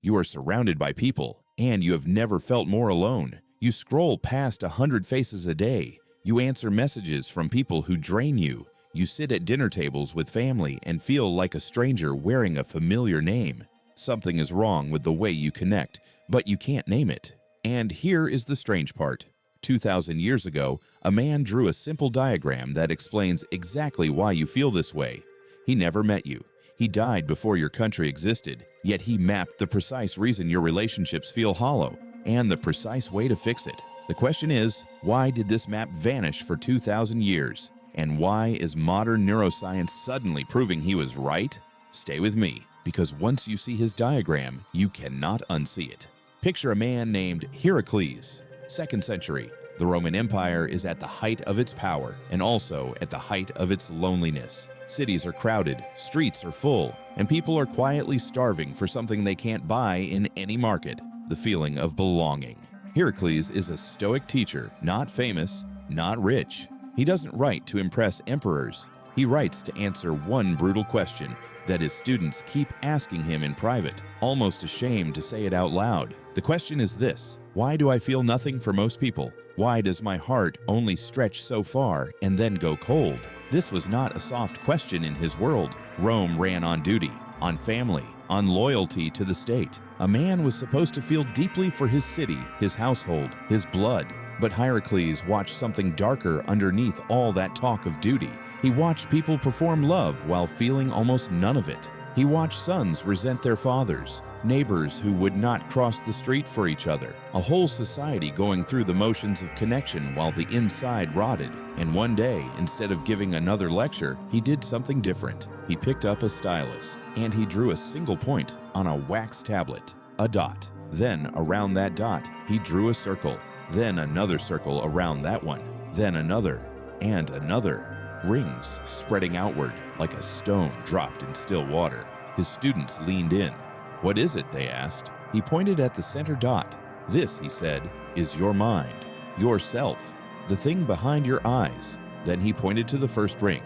You are surrounded by people, and you have never felt more alone. You scroll past 100 faces a day. You answer messages from people who drain you. You sit at dinner tables with family and feel like a stranger wearing a familiar name. Something is wrong with the way you connect, but you can't name it. And here is the strange part. 2,000 years ago, a man drew a simple diagram that explains exactly why you feel this way. He never met you. He died before your country existed, yet he mapped the precise reason your relationships feel hollow and the precise way to fix it. The question is, why did this map vanish for 2,000 years? And why is modern neuroscience suddenly proving he was right? Stay with me, because once you see his diagram, you cannot unsee it. Picture a man named Hierocles, 2nd century. The Roman Empire is at the height of its power and also at the height of its loneliness. Cities are crowded, streets are full, and people are quietly starving for something they can't buy in any market: the feeling of belonging. Hierocles is a Stoic teacher, not famous, not rich. He doesn't write to impress emperors. He writes to answer one brutal question that his students keep asking him in private, almost ashamed to say it out loud. The question is this: why do I feel nothing for most people? Why does my heart only stretch so far and then go cold? This was not a soft question in his world. Rome ran on duty, on family, on loyalty to the state. A man was supposed to feel deeply for his city, his household, his blood. But Hierocles watched something darker underneath all that talk of duty. He watched people perform love while feeling almost none of it. He watched sons resent their fathers, neighbors who would not cross the street for each other, a whole society going through the motions of connection while the inside rotted. And one day, instead of giving another lecture, he did something different. He picked up a stylus, and he drew a single point on a wax tablet, a dot. Then, around that dot, he drew a circle. Then another circle around that one. Then another, and another. Rings spreading outward like a stone dropped in still water. His students leaned in. "What is it?" they asked. He pointed at the center dot. "This," he said, "is your mind, yourself, the thing behind your eyes." Then he pointed to the first ring.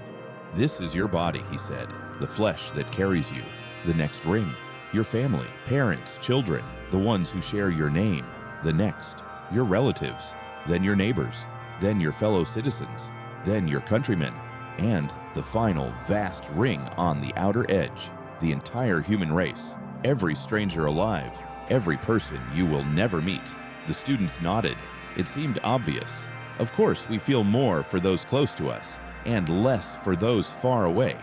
"This is your body," he said, "the flesh that carries you." The next ring, your family, parents, children, the ones who share your name. The next, your relatives, then your neighbors, then your fellow citizens, then your countrymen, and the final vast ring on the outer edge, the entire human race, every stranger alive, every person you will never meet. The students nodded. It seemed obvious. Of course, we feel more for those close to us and less for those far away.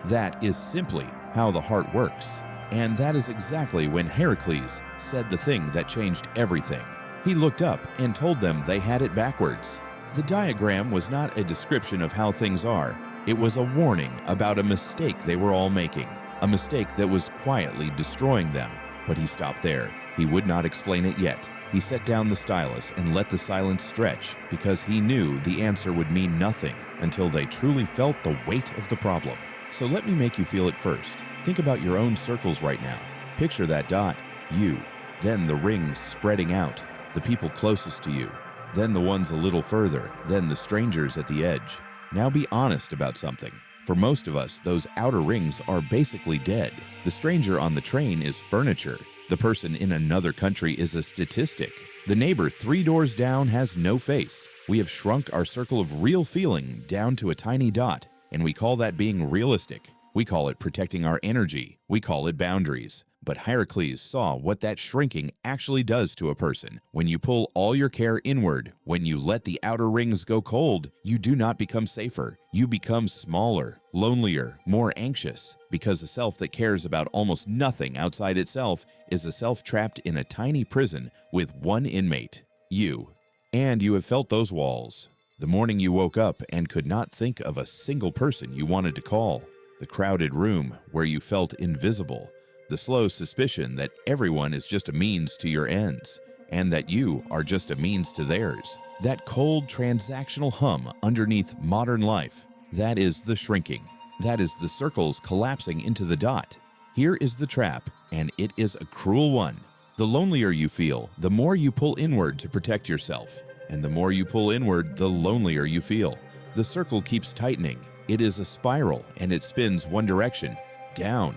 That is simply how the heart works. And that is exactly when Hierocles said the thing that changed everything. He looked up and told them they had it backwards. The diagram was not a description of how things are. It was a warning about a mistake they were all making, a mistake that was quietly destroying them. But he stopped there. He would not explain it yet. He set down the stylus and let the silence stretch, because he knew the answer would mean nothing until they truly felt the weight of the problem. So let me make you feel it first. Think about your own circles right now. Picture that dot, you, then the rings spreading out, the people closest to you, then the ones a little further, then the strangers at the edge. Now be honest about something. For most of us, those outer rings are basically dead. The stranger on the train is furniture. The person in another country is a statistic. The neighbor 3 doors down has no face. We have shrunk our circle of real feeling down to a tiny dot, and we call that being realistic. We call it protecting our energy. We call it boundaries. But Hierocles saw what that shrinking actually does to a person. When you pull all your care inward, when you let the outer rings go cold, you do not become safer. You become smaller, lonelier, more anxious, because a self that cares about almost nothing outside itself is a self trapped in a tiny prison with one inmate, you. And you have felt those walls. The morning you woke up and could not think of a single person you wanted to call. The crowded room where you felt invisible. The slow suspicion that everyone is just a means to your ends, and that you are just a means to theirs. That cold transactional hum underneath modern life, that is the shrinking. That is the circles collapsing into the dot. Here is the trap, and it is a cruel one. The lonelier you feel, the more you pull inward to protect yourself. And the more you pull inward, the lonelier you feel. The circle keeps tightening. It is a spiral, and it spins one direction, down.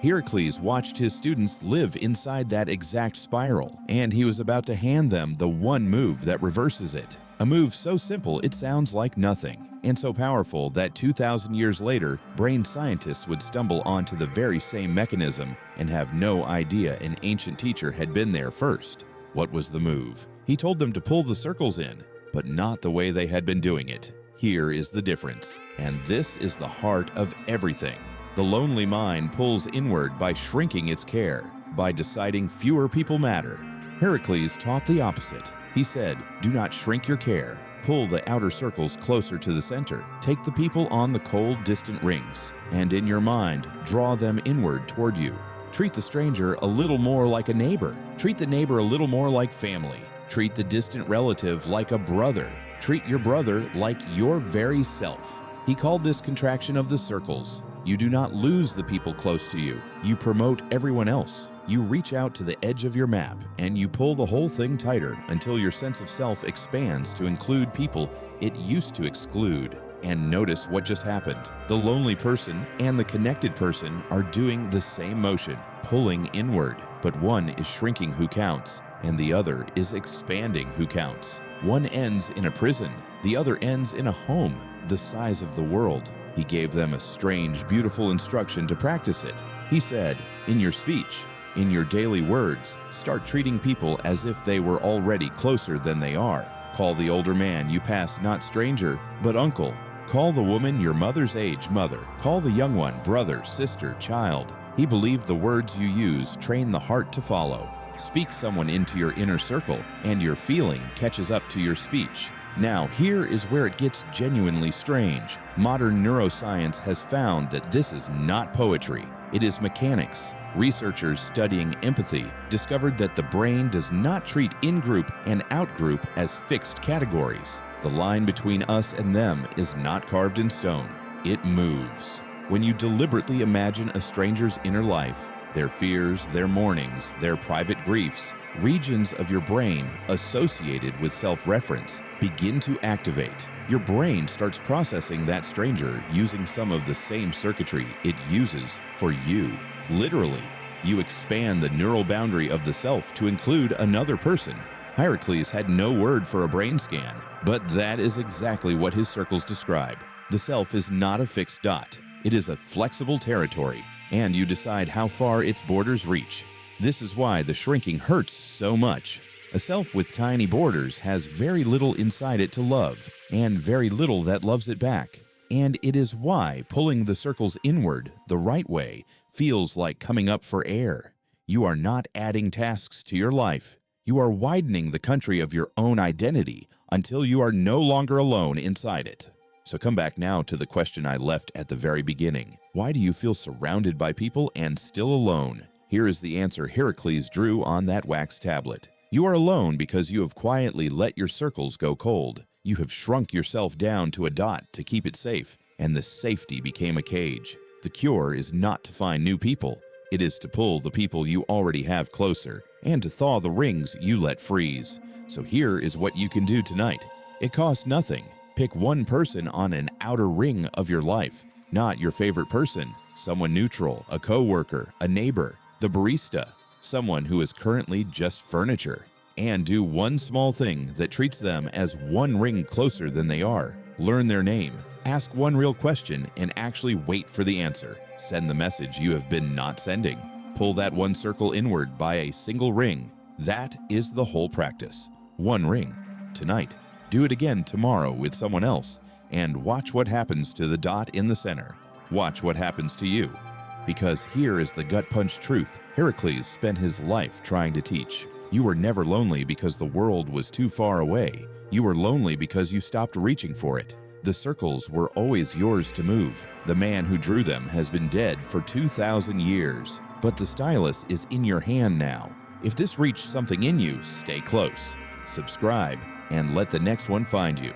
Hierocles watched his students live inside that exact spiral, and he was about to hand them the one move that reverses it. A move so simple it sounds like nothing, and so powerful that 2,000 years later, brain scientists would stumble onto the very same mechanism and have no idea an ancient teacher had been there first. What was the move? He told them to pull the circles in, but not the way they had been doing it. Here is the difference, and this is the heart of everything. The lonely mind pulls inward by shrinking its care, by deciding fewer people matter. Hierocles taught the opposite. He said, do not shrink your care. Pull the outer circles closer to the center. Take the people on the cold, distant rings, and in your mind, draw them inward toward you. Treat the stranger a little more like a neighbor. Treat the neighbor a little more like family. Treat the distant relative like a brother. Treat your brother like your very self. He called this contraction of the circles. You do not lose the people close to you. You promote everyone else. You reach out to the edge of your map and you pull the whole thing tighter until your sense of self expands to include people it used to exclude. And notice what just happened. The lonely person and the connected person are doing the same motion, pulling inward. But one is shrinking who counts, and the other is expanding who counts. One ends in a prison, the other ends in a home, the size of the world. He gave them a strange, beautiful instruction to practice it. He said, in your speech, in your daily words, start treating people as if they were already closer than they are. Call the older man you pass not stranger, but uncle. Call the woman your mother's age mother. Call the young one brother, sister, child. He believed the words you use train the heart to follow. Speak someone into your inner circle, and your feeling catches up to your speech. Now, here is where it gets genuinely strange. Modern neuroscience has found that this is not poetry. It is mechanics. Researchers studying empathy discovered that the brain does not treat in-group and out-group as fixed categories. The line between us and them is not carved in stone. It moves. When you deliberately imagine a stranger's inner life, their fears, their mournings, their private griefs, regions of your brain associated with self-reference begin to activate. Your brain starts processing that stranger using some of the same circuitry it uses for you. Literally, you expand the neural boundary of the self to include another person. Hierocles had no word for a brain scan, but that is exactly what his circles describe. The self is not a fixed dot. It is a flexible territory, and you decide how far its borders reach. This is why the shrinking hurts so much. A self with tiny borders has very little inside it to love, and very little that loves it back. And it is why pulling the circles inward the right way feels like coming up for air. You are not adding tasks to your life. You are widening the country of your own identity until you are no longer alone inside it. So come back now to the question I left at the very beginning. Why do you feel surrounded by people and still alone? Here is the answer Hierocles drew on that wax tablet. You are alone because you have quietly let your circles go cold. You have shrunk yourself down to a dot to keep it safe, and the safety became a cage. The cure is not to find new people. It is to pull the people you already have closer, and to thaw the rings you let freeze. So here is what you can do tonight. It costs nothing. Pick one person on an outer ring of your life, not your favorite person, someone neutral, a coworker, a neighbor, the barista, someone who is currently just furniture, and do one small thing that treats them as one ring closer than they are. Learn their name, ask one real question, and actually wait for the answer. Send the message you have been not sending. Pull that one circle inward by a single ring. That is the whole practice. One ring. Tonight. Do it again tomorrow with someone else, and watch what happens to the dot in the center. Watch what happens to you. Because here is the gut punch truth Hierocles spent his life trying to teach. You were never lonely because the world was too far away. You were lonely because you stopped reaching for it. The circles were always yours to move. The man who drew them has been dead for 2,000 years. But the stylus is in your hand now. If this reached something in you, stay close. Subscribe, and let the next one find you.